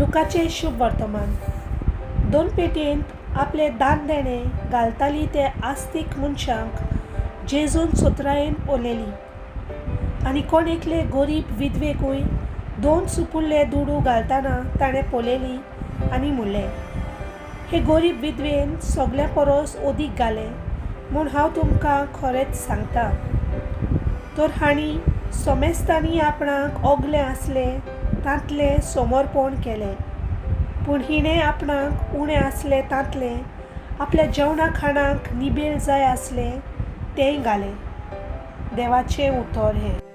लुकाचे शुभ वर्तमान 2 पेटयेंत आपले दान देणे घालताली ते आस्तीक मनशांक जेजून सोत्रायेन पळयली आनी कोण एकले गरीब विधवेकूय 2 सुपुल्ले दुडू घालतना ताणें पळयली आनी म्हणलें, हे गरीब विधवेन सगल्या परस ओदीक घाले म्हूण हांव तुमकां खरेंच सांगता. तर हांणी सोमेस्तांनी आपणाक ओगलें आसलें तांतलें समर्पण केलें, पूण हिणें आपणाक उणें आसलें तांतलें आपल्या जेवणा खाणाक निबेल जाय आसलें तेंय घालें. देवाचें उतर हें.